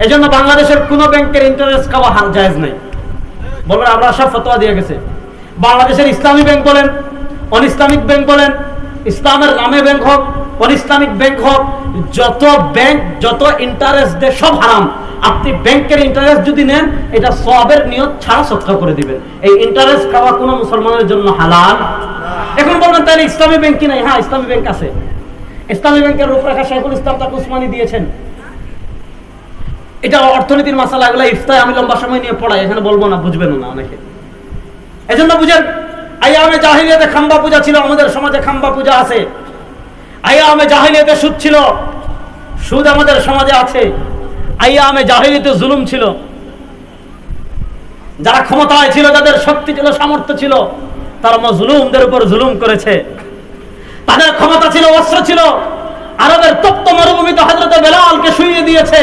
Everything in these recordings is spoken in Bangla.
এজন্য বাংলাদেশের কোন ব্যাংকের ইন্টারেস্ট খাওয়া জায়েজ নাই। বলবেন আমরা সব ফতোয়া দিয়ে গেছে। বাংলাদেশের ইসলামী ব্যাংক বলেন, অন ইসলামিক ব্যাংক বলেন, ইসলামের নামে ব্যাংক হোক, অন ইসলামিক ব্যাংক হোক, যত ব্যাংক যত ইন্টারেস্ট দেয় সব হারাম। আপনি ব্যাংকের ইন্টারেস্ট যদি নেন, এটা সওয়াবের নিয়ত ছাড়া সদকা করে দিবেন। এই ইন্টারেস্ট খাওয়া কোনো মুসলমানের জন্য হালাল। এখন বলবেন তাহলে ইসলামী ব্যাংক কি নাই? হ্যাঁ, ইসলামী ব্যাংক আছে। ইসলামী ব্যাংকের রূপরেখা শাইখুল ইসলাম তাকে উসমানী দিয়েছেন। এটা অর্থনীতির মাসালা, এগুলো ইফতায় আমি লম্বা সময় নিয়ে পড়াই, এখানে বলবো না, বুঝবেন না অনেকে। এজন্য বুঝেন, আইয়ামে জাহিলিয়াতে খাম্বা পূজা ছিল, আমাদের সমাজে খাম্বা পূজা আছে। আইয়ামে জাহিলিয়াতে সুদ ছিল, সুদ আমাদের সমাজে আছে। আইয়ামে জাহিলিয়াতে জুলুম ছিল, যারা ক্ষমতায় ছিল, যাদের শক্তি ছিল, সামর্থ্য ছিল, তারা মাজলুমদের উপর জুলুম করেছে। তাদের ক্ষমতা ছিল, অস্ত্র ছিল। আরবের তপ্ত মরুভূমিতে হযরতে বেলালকে শুইয়ে দিয়েছে।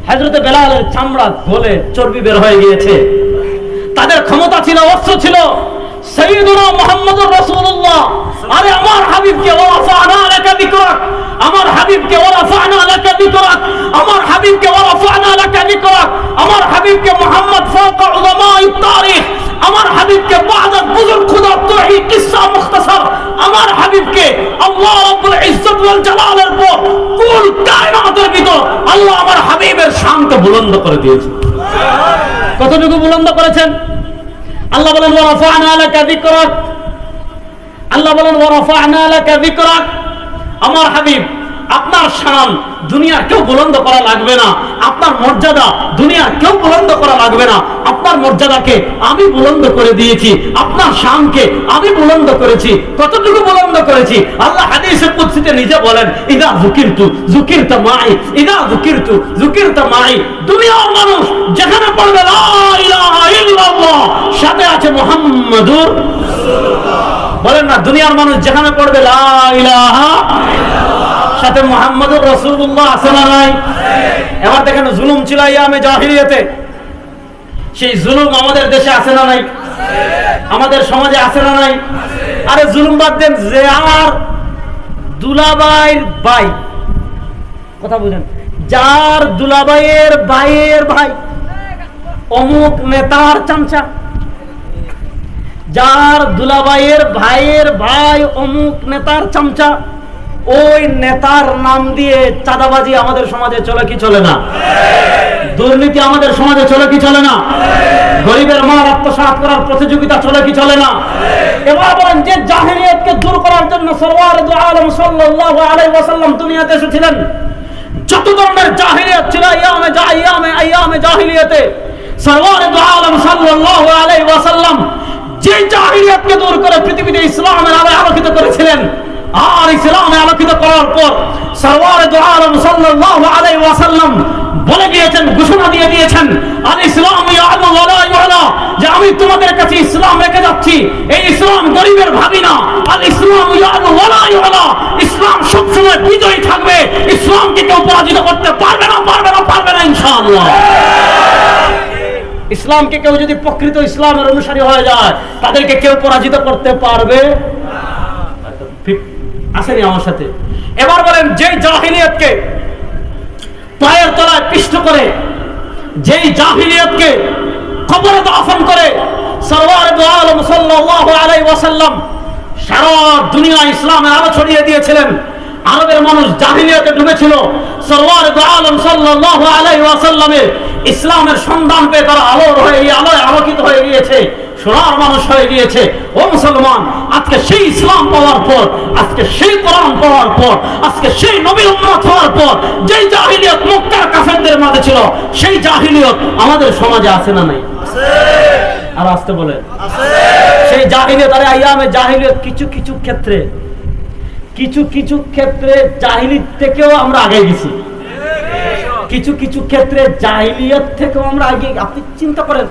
হযরতে বেলালের চামড়া গলে চর্বি বের হয়ে গিয়েছে। তাদের ক্ষমতা ছিল, অস্ত্র ছিল। সাইয়্যিদুনা মুহাম্মদুর রাসূলুল্লাহ, আরে আমার হাবিবকে ওয়ারাফা'না লাকা যিকরাক, আমার হাবিবকে ওয়ারাফা'না লাকা যিকরাক, আমার হাবিবকে ওয়ারাফা'না লাকা যিকরাক, আমার হাবিবকে মুহাম্মদ ফাওকা উলামা'ত তারিখ, আমার হাবিবকে বা'দা বুজুর্গ খুদা তাওহীদ কিসসা মুখতাসার, আমার হাবিবকে আল্লাহ রাব্বুল ইজ্জত ওয়াল জালালের পর কুল কায়নাতের ভিতর আল্লাহ আমার হাবিবের শানকে বুলন্দ করে দিয়েছে। কতটুকু বুলন্দ করেছেন? আল্লাহ বলেন ওয়ারাফা'না লাকা যিকরাক, আল্লাহ বলেন ওয়ারাফা'না লাকা যিকরাক, আমার হাবিব আপনার শান দুনিয়ার কেউ বুলন্দ করা লাগবে না, আপনার মর্যাদা দুনিয়ার কেউ বুলন্দ করা লাগবে না। আপনার মর্যাদাকে আমি বুলন্দ করে দিয়েছি, আপনার শানকে আমি বুলন্দ করেছি। কতটুকু বুলন্দ করেছি? আল্লাহ হাদিসে কুদসিতে নিজে বলেন, ইযা যুকিরতু যুকিরতা মাই, ইযা যুকিরতু যুকিরতা মাই। দুনিয়ার মানুষ যেখানে পড়বে লা ইলাহা ইল্লাল্লাহ, সাথে আছে মুহাম্মাদুর রাসূলুল্লাহ। বলেন না, দুনিয়ার মানুষ যেখানে পড়বে লা ইলাহা ইল্লাল্লাহ, সাথে মুহাম্মাদুর রাসূলুল্লাহ আছে না নাই? এবার দেখেন, জুলুম ছিল আইয়ামে জাহিলিয়াতে, সেই জুলুম আমাদের দেশে আছে না নাই? আমাদের সমাজে আছে না নাই? আরে জুলুম বাদ দেন, যে আর দুলাভাইয়ের ভাই, কথা বুঝেন, যার দুলাভাইয়ের ভাইয়ের ভাই অমুক নেতার চামচা, যার দুলাভাইয়ের ভাইয়ের ভাই অমুক নেতার চামচা, ওই নেতার নাম দিয়ে চাঁদাবাজি আমাদের সমাজে চলে কি চলে না? দুর্নীতি আমাদের সমাজে চলে কি চলে না? গরিবের মাল আত্মসাৎ করার প্রতিযোগিতা চলে কি চলে না? এবার বলেন, যে জাহিলিয়াতকে দূর করার জন্য সরওয়ারে দু আলম সাল্লাল্লাহু আলাইহি ওয়াসাল্লাম দুনিয়াতে এসেছিলেন, যত ধরনের জাহিলিয়াত ছিল আইয়ামে জাহিলিয়াতে সরওয়ারে দু আলম সাল্লাল্লাহু আলাইহি ওয়াসাল্লাম যে জাহিলিয়াতকে দূর করে পৃথিবীতে ইসলামের আলোয় আলোকিত করেছিলেন। আর ইসলামে আলোকিত করার পর সরওয়ারে দু আলম সাল্লাল্লাহু আলাইহি ওয়াসাল্লাম বলে গিয়েছেন, ঘোষণা দিয়ে দিয়েছেন, আল ইসলাম ইয়ালু ওয়া লা ইউলা, যে আমি তোমাদের কাছে ইসলাম রেখে যাচ্ছি। এই ইসলাম গরিবের ভাবি না। আল ইসলাম ইয়ালু ওয়া লা ইউলা, ইসলাম সবসময় বিজয়ী থাকবে। ইসলামকে কেউ পরাজিত করতে পারবে না, পারবে না, পারবে না ইনশাআল্লাহ। ইসলামকে কেউ যদি প্রকৃত ইসলামের অনুসারী হয়ে যায়, তাদেরকে কেউ পরাজিত করতে পারবে না। আসেনি আমার সাথে? এবার বলেন, যে জাহিলিয়াতকে পায়ের তলায় পিষ্ট করে, যেই জাহিলিয়াতকে কবরে দাফন করে সরওয়ারে দু আলম সাল্লাল্লাহু আলাইহি ওয়াসাল্লাম সারা দুনিয়া ইসলামের আলো ছড়িয়ে দিয়েছিলেন। আরবের মানুষ জাহিলিয়াতে ডুবেছিল, সরওয়ারে দু আলম সাল্লাল্লাহু আলাইহি ওয়াসাল্লামের ইসলামের সন্ধান পেয়ে তারা আলোর হয়ে আলোয় আলোকিত হয়ে গিয়েছে, সোনার মানুষ হয়ে গিয়েছে। ও মুসলমান, আজকে সেই ইসলাম পাওয়ার পর, আজকে সেই কোরআন পাওয়ার পর, আজকে সেই নবীর উম্মত হওয়ার পর, যেই জাহিলিয়াত মক্কার কাফেরদের মাঝে ছিল, সেই জাহিলিয়াত আমাদের সমাজে আছে না নাই? আছে। আর আসতে বলে আছে। সেই জাহিলিয়াত, আরে আইয়ামে জাহিলিয়াত কিছু কিছু ক্ষেত্রে জাহিলিয়াত থেকেও আমরা আগে গেছি। কিছু ক্ষেত্রে জাহিলিয়াত থেকেও আমরা আগে। আপনি চিন্তা করেন,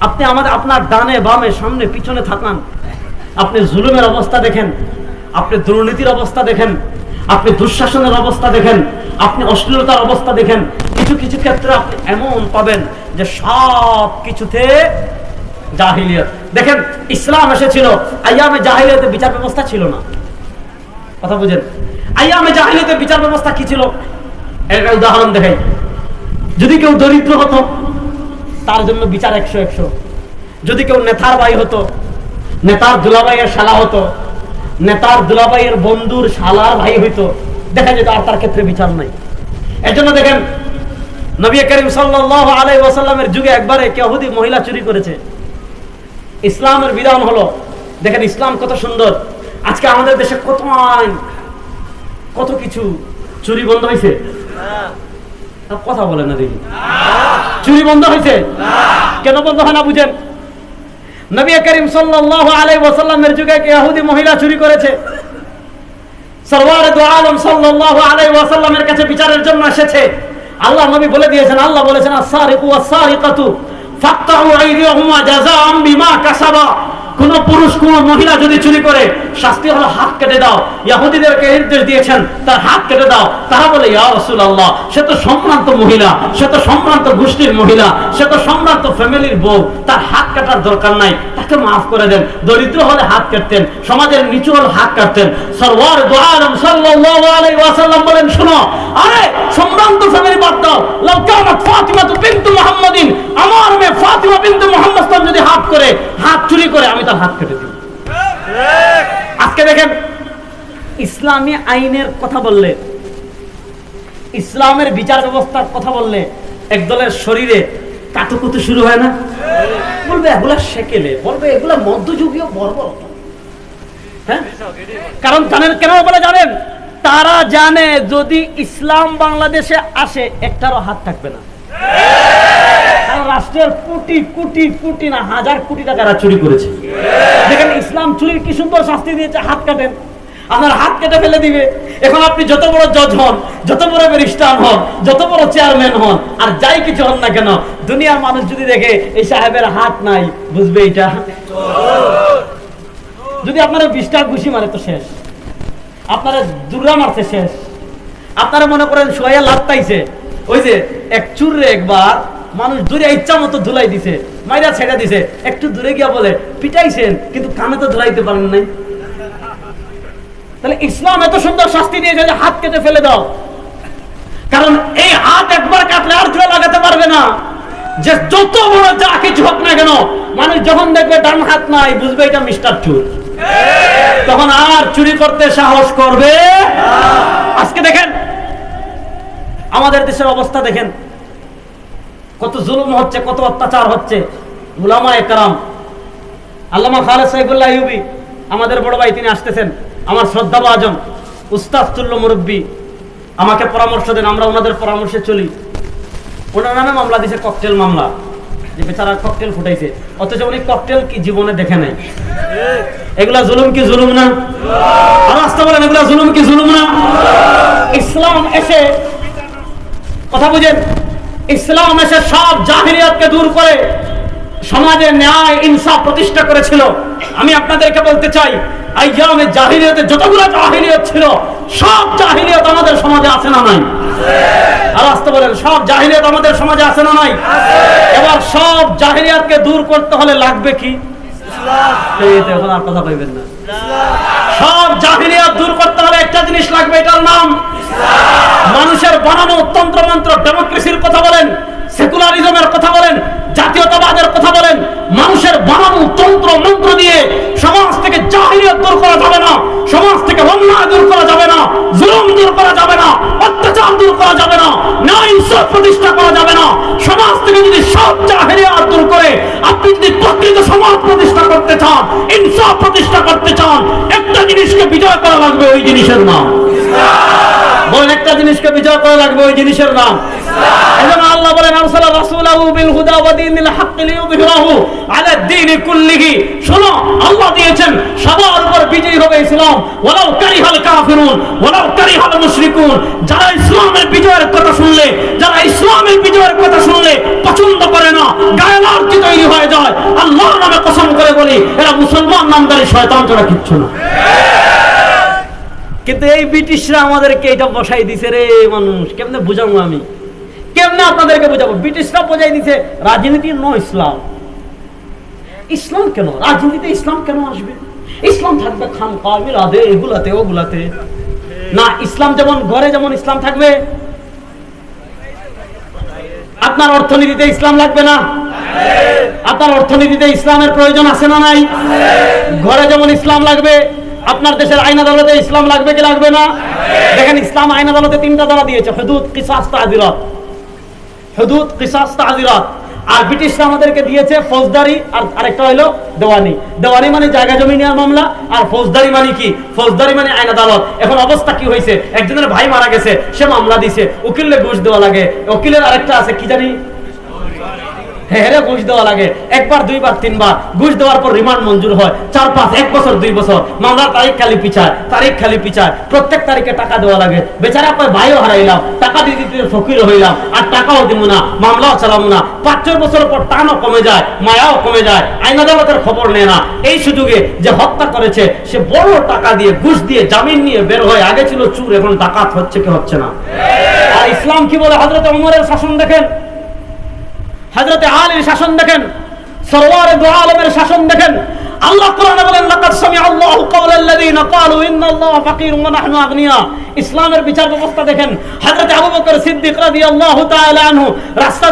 আপনি আপনার ডানে বামে সামনে পিছনে থাকান, আপনি জুলুমের অবস্থা দেখেন, আপনি দুর্নীতির অবস্থা দেখেন, আপনি দুঃশাসনের অবস্থা দেখেন, আপনি অশ্লীলতার অবস্থা দেখেন। কিছু ক্ষেত্রে আপনি এমন পাবেন যে সব কিছুতে জাহিলিয়াত। দেখেন, ইসলাম এসেছিল, আইয়ামে জাহিলিয়াতে বিচার ব্যবস্থা ছিল না। কথা বুঝেন? আইয়ামে জাহিলিয়াতে বিচার ব্যবস্থা কি ছিল? একটা উদাহরণ দেখাই। যদি কেউ দরিদ্র হতো তার জন্য বিচার 100-100। যদি কেউ নেতার ভাই হতো, নেতার দুলাভাইয়ের শালা হতো, নেতার দুলাভাইয়ের বন্ধুর শালার ভাই হইতো, দেখা যেত আর তার ক্ষেত্রে বিচার নাই। এর জন্য দেখেন নবী করিম সাল্লাল্লাহু আলাইহি ওয়াসাল্লামের যুগে একবারে ইহুদি মহিলা চুরি করেছে। ইসলামের বিধান হলো, দেখেন ইসলাম কত সুন্দর। আজকে আমাদের দেশে কত আইন, কত কিছু। চুরি বন্ধ হয়েছে? কথা বলে না দেখি। চুরি বন্ধ হয়েছে? কেন বন্ধ হয় না বুঝেন? নবী করিম সাল্লাল্লাহু আলাইহি ওয়াসাল্লামের যুগে ইহুদি মহিলা চুরি করেছে। সরওয়ারে দু আলম সাল্লাল্লাহু আলাইহি ওয়াসাল্লামের কাছে বিচারের জন্য এসেছে। আল্লাহ নবী বলে দিয়েছেন, আল্লাহ বলেছেন আস-সারিকু ওয়াস-সারিকাতু ফাকতাউ আইদিয়াহুমা জাযাআম বিমা কাসাবা। কোন পুরুষ কোন মহিলা যদি চুরি করে শাস্তি হলো হাত কেটে দাও। ইহুদিদেরকে নির্দেশ দিয়েছেন তার হাত কেটে দাও। তারা বলে ইয়া রাসূলুল্লাহ, সে তো সম্ভ্রান্ত মহিলা, সে তো সম্ভ্রান্ত গোষ্ঠীর মহিলা, সে তো সম্ভ্রান্ত ফ্যামিলির বউ, তার হাত কাটার দরকার নাই, তাকে মাফ করে দেন। দরিদ্র হলে হাত কাটতেন, সমাজের নিচু হলে হাত কাটতেন। সরওয়ার দু আলম সাল্লাল্লাহু আলাইহি ওয়াসাল্লাম বলেন, শোনো, আরে সম্ভ্রান্ত ফ্যামিলি বাদ দাও। লাউ কানাত ফাতিমা বিনতু মুহাম্মাদিন, আমার মেয়ে ফাতিমা বিনতু মুহাম্মদ যদি হাত করে, হাত চুরি করে, আমি তার হাত কেটে দিই। আজকে দেখেন ইসলামী আইনের কথা বললে, ইসলামের বিচার ব্যবস্থার কথা বললে একদলের শরীরে কাতুকুতু শুরু হয় না? বলবে এগুলা সেকেলে, বলবে এগুলা মধ্যযুগীয় বর্বরতা। হ্যাঁ, কারণ জানেন কেন বলে জানেন? তারা জানে যদি ইসলাম বাংলাদেশে আসে একটারও হাত থাকবে না। রাষ্ট্রের কোটি কোটি কোটি না হাজার কোটি টাকা চুরি করেছে। দেখেন ইসলাম চুরির কি সুন্দর শাস্তি দিয়েছে, হাত কাটেন, আপনার হাত কেটে ফেলে দিবে। এখন আপনি যত বড় জজ হন, যত বড় ব্যারিস্টার হন, যত বড় চেয়ারম্যান হন, আর যাই কিছু হন না কেন, দুনিয়ার মানুষ যদি দেখে এই সাহেবের হাত নাই, বুঝবে এটা। যদি আপনারা 20টা ঘুষি মারে তো শেষ, আপনারা দুর্রা মারছে শেষ। আপনারা মনে করেন সোয়া লাভ পাইছে, ওই যে এক চুররে একবার মানুষ দূরে ইচ্ছা মতো ধুলাই দিছে, মাইরা ছেড়ে দিছে, একটু দূরে গিয়া বলে পিটাইছেন কিন্তু কানে তো ধুলাইতে পারেন নাই। তাহলে ইসলাম এত সুন্দর শাস্তি দিয়েছে যে হাত কেটে ফেলে দাও, কারণ এই হাত একবার কাটলে আর কেউ লাগাতে পারবে না। যে যত বড় যা কিছু হোক না কেন, মানুষ যখন দেখবে ডান হাত নাই, বুঝবে এটা মিস্টার চোর, তখন আর চুরি করতে সাহস করবে। আজকে দেখেন আমাদের দেশের অবস্থা, দেখেন কত জুলুম হচ্ছে, কত অত্যাচার হচ্ছে। উলামায়ে কেরাম, আল্লামা খালেদ সাইফুল্লাহ আইয়ুবী আমাদের বড় ভাই, তিনি আসতেছেন, আমার শ্রদ্ধাভাজন উস্তাদ তুল্য মুরব্বী, আমাকে পরামর্শ দেন, আমরা ওনাদের পরামর্শে চলি। ওনার নামে মামলা দিয়েছে, ককটেল মামলা, যে বেচারা ককটেল ফুটাইছে, অথচ উনি ককটেল কি জীবনে দেখে নাই। এগুলা জুলুম কি জুলুম না? আর আসতে বলেন, এগুলা জুলুম কি জুলুম না? ইসলাম এসে, কথা বুঝেন, ইসলাম এসে সব জাহিলিয়াতকে দূর করে সমাজে ন্যায় ইনসাফ প্রতিষ্ঠা করেছিল। আমি আপনাদেরকে বলতে চাই, আইয়ামে জাহিলিয়াতে যতগুলো জাহিলিয়াত ছিল, সব জাহিলিয়াত আমাদের সমাজে আছে না নাই? আর আসতে বলেন, সব জাহিলিয়াত আমাদের সমাজে আছে না নাই? এবার সব জাহিলিয়াতকে দূর করতে হলে লাগবে কি? এখন আর কথা কইবেন না। সব জাহিলিয়াত দূর করতে হলে একটা জিনিস লাগবে, এটার নাম মানুষের বানানো তন্ত্রমন্ত্র, ডেমোক্রেসির কথা বলেন, সেকুলারিজমের কথা বলেন, জাতীয়তাবাদের কথা বলেন, মানুষের বানানো তন্ত্র মন্ত্র দিয়ে সমাজ থেকে জাহিলিয়াত দূর করা যাবে না, সমাজ থেকে অন্যায় দূর করা যাবে না, জুলুম দূর করা যাবে না, অত্যাচার দূর করা যাবে না, ন্যায় ইনসাফ প্রতিষ্ঠা করা যাবে না। সমাজ থেকে যদি সব জাহিলিয়াত দূর করে আপনি যদি প্রকৃত সমাজ প্রতিষ্ঠা করতে চান, ইনসাফ প্রতিষ্ঠা করতে চান, একটা জিনিসকে বিজয় করা লাগবে, ওই জিনিসের নাম বলেন, একটা জিনিসকে বিজয় করা লাগবে, ওই জিনিসের নাম ইসলাম। এজন্য আল্লাহ বলেন, আরসালা রাসূলাহু বিল হুদা ওয়া দীনিল হাক্কি লিইয়ুযহিরাহু আলা দ্বীনি কুল্লিহি। শোনো, আল্লাহ দিয়েছেন সবার উপর বিজয়ী হবে ইসলাম, ওয়ালাউ কারিহাল কাফিরুন ওয়ালাউ কারিহাল মুশরিকুন। যারা ইসলামের বিজয়ের কথা শুনলে, যারা ইসলামের বিজয়ের কথা শুনলে পছন্দ করে না, গায়ে লালচি তৈরি হয়ে যায়, আল্লাহর নামে কসম করে বলি, এরা মুসলমান নামধারী শয়তান ছাড়া কিচ্ছু না। কিন্তু এই ব্রিটিশরা আমাদেরকে এটা বসাই দিছে রে মানুষ, কেমনে বুঝাবো আমি, কেমনে আপনাদেরকে বুঝাবো? ব্রিটিশরা বোঝাই দিছে রাজনীতি নয় ইসলাম। ইসলাম কেন রাজনীতিতে, ইসলাম কেন আসবে? ইসলাম থাকবে খানকা মিলাদে, এগুলাতে ওগুলাতে না। ইসলাম যেমন ঘরে যেমন ইসলাম থাকবে, আপনার অর্থনীতিতে ইসলাম লাগবে না? আপনার অর্থনীতিতে ইসলামের প্রয়োজন আছে না নাই? ঘরে যেমন ইসলাম লাগবে, আপনার দেশের আইন আদালতে ইসলাম লাগবে কি লাগবে না? দেখেন ইসলাম আইন আদালতে 3টা ধারা দিয়েছে, হুদুদ, কিসাস, তা'জিরাত। হুদুদ, কিসাস, তা'জিরাত। আর ব্রিটিশরা আমাদেরকে দিয়েছে ফৌজদারি, আর আরেকটা হলো দেওয়ানি। দেওয়ানি মানে জায়গা জমি নেওয়ার মামলা, আর ফৌজদারি মানে কি? ফৌজদারি মানে আইন আদালত। এখন অবস্থা কি হয়েছে, একজনের ভাই মারা গেছে, সে মামলা দিছে, উকিলে ঘুষ দেওয়া লাগে। উকিলের আরেকটা আছে কি জানি, হেরে ঘুষ দেওয়া লাগে, একবার, দুইবার, তিনবার ঘুষ দেওয়ার পর রিমান্ড মঞ্জুর হয়, 4, 5, 1 বছর, 2 বছর, মামলার তারিখ খালি পিছায়, প্রত্যেক তারিখে টাকা দেওয়া লাগে। বেচারা আপনার ভাইও হারাইলাম, টাকা দিয়ে দিতে ফকির হইলাম, আর টাকাও দিব না, মামলাও চালাবো না। 5-6 বছর পর টানও কমে যায়, মায়াও কমে যায়, আইন আদালতের খবর নেয় না। এই সুযোগে যে হত্যা করেছে সে বড় টাকা দিয়ে, ঘুষ দিয়ে জামিন নিয়ে বের হয়। আগে ছিল চুর, এখন ডাকাত হচ্ছে কি হচ্ছে না? আর ইসলাম কি বলে? হযরত ওমরের শাসন দেখেন, হযরত আলীর শাসন দেখেন, সরওয়ারে দু আলমের শাসন দেখেন। আল্লাহ কোরআনে বলেন, লাকাদ সামিআল্লাহু কাওলাল্লাযীনা ক্বালু ইন্নাল্লাহা ফাকীরুন ওয়া নাহনু আগনিয়া। ইসলামের বিচার ব্যবস্থা দেখেন। হযরত আবু বকর সিদ্দিক রাদিয়াল্লাহু তাআলা আনহু রাস্তা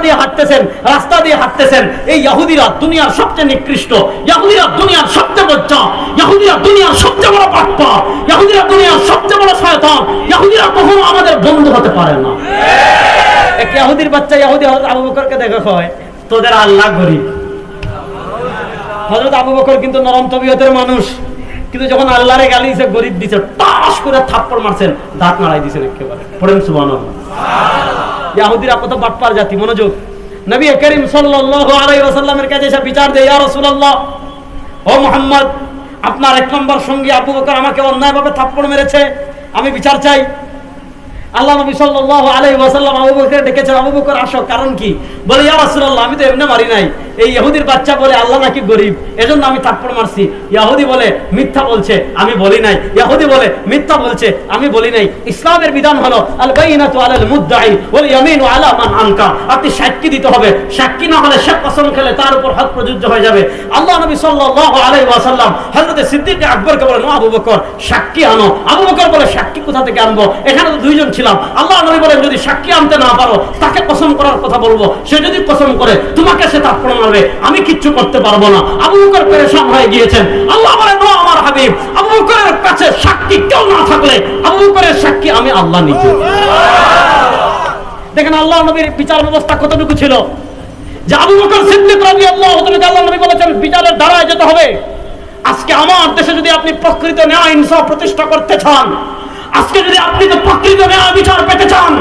দিয়ে হাঁটতেছেন। এই ইহুদিরা দুনিয়ার সবচেয়ে নিকৃষ্ট, ইহুদিরা দুনিয়ার সবচেয়ে বজ্জা, ইহুদিরা দুনিয়ার সবচেয়ে বড় পাটপা, ইহুদিরা দুনিয়ার সবচেয়ে বড় শয়তান, ইহুদিরা কখনো আমাদের বন্ধু হতে পারে না। এক ইহুদির বাচ্চা ইহুদি হযরত আবু বকরকে দেখে কয়, তোদের আল্লাহ গরীব। হযরত আবু বকর কিন্তু নরম তবিয়তের মানুষ, কিন্তু যখন আল্লাহরে গালি দিয়েছে, গরীব দিয়েছে, টাস করে থাপ্পড় মারছেন, দাঁত নাড়াই দিয়েছেন একেবারে। পড়েন সুবহানাল্লাহ। ইহুদিরা কত বাটপার জাতি। মনোযোগ। নবী করিম সাল্লাল্লাহু আলাইহি ওয়াসাল্লামের কাছে এসে বিচার দেয়, ইয়া রাসূলুল্লাহ, ও মুহাম্মদ, আপনার 1 নম্বর সঙ্গী আবু বকর আমাকে অন্যায়ভাবে থাপ্পড় মেরেছে, আমি বিচার চাই। আল্লাহ নবী সাল্লাল্লাহু আলাইহি ওয়াসাল্লাম আবু বকরকে ডেকেছেন, আবু বকর আসো, কারণ কি? বলে, ইয়া রাসূলুল্লাহ, আমি তো এমনি মারি নাই, এই ইহুদির বাচ্চা বলে আল্লাহ নাকি গরীব, এজন্য আমি থাপ্পড় মারছি। ইহুদি বলে মিথ্যা বলছে, আমি বলি নাই। ইহুদি বলে মিথ্যা বলছে, আমি বলি নাই। ইসলামের বিধান হলো আল বাইনাতু আলাল মুদ্দাই ওয়াল ইয়ামিনু আলা মান আনকা। আপনি সাক্ষী দিতে হবে, সাক্ষী না হলে সে কসম খেলে তার উপর হক প্রযোজ্য হয়ে যাবে। আল্লাহ নবী সাল্লাল্লাহু আলাইহি ওয়াসাল্লাম হযরত সিদ্দিক আকবরকে বলেন, ও আবু বকর, সাক্ষী আনো। আবু বকর বলে, সাক্ষী কোথা থেকে আনবো? এখানে তো 2 জন ছিলাম। আল্লাহ নবী বলেন, যদি সাক্ষী আনতে না পারো, তাকে কসম করার কথা বলবো, সে যদি কসম করে তোমাকে সে থাপ্পড় মারবে, আমি কিচ্ছু করতে পারবো না। আবু বকর পেরেশান হয়ে গিয়েছেন। আল্লাহ বলেন, ও আমার হাবিব, আবু বকরের কাছে সাক্ষী কেউ না থাকলে আবু বকরের সাক্ষী আমি আল্লাহ নিজে। দেখেন আল্লাহ নবীর বিচার ব্যবস্থা কতটুকু ছিল, যে আবু বকর সিদ্দিক রাদিয়াল্লাহু তাআলা, আল্লাহ নবী বলেছেন বিচারের দ্বারায় যেতে হবে। আজকে আমার দেশে যদি আপনি প্রকৃত ন্যায় ইনসাফ প্রতিষ্ঠা করতে চান, আজকে যদি আপনি প্রকৃত ন্যায় বিচার পেতে চান,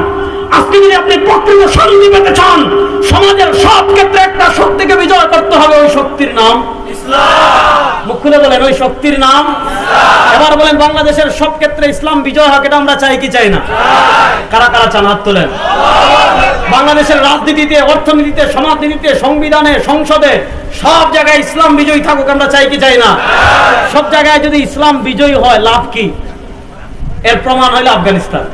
আজকে যদি আপনি প্রকৃত শান্তি পেতে চান, সমাজের সব ক্ষেত্রে একটা শক্তিকে বিজয় করতে হবে। ওই শক্তির নাম ইসলাম। মুখ খুলে বলেন, ওই শক্তির নাম ইসলাম। এবার বলেন, বাংলাদেশের সব ক্ষেত্রে ইসলাম বিজয় হোক, এটা আমরা চাই কি চাই না? কারা কারা চান? হাত তোলেন। বাংলাদেশের রাজনীতিতে, অর্থনীতিতে, সমাজনীতিতে, সংবিধানে, সংসদে, সব জায়গায় ইসলাম বিজয়ী থাকুক, আমরা চাই কি চাই না? সব জায়গায় যদি ইসলাম বিজয়ী হয়, লাভ কি? এর প্রমাণ হইল আফগানিস্তান।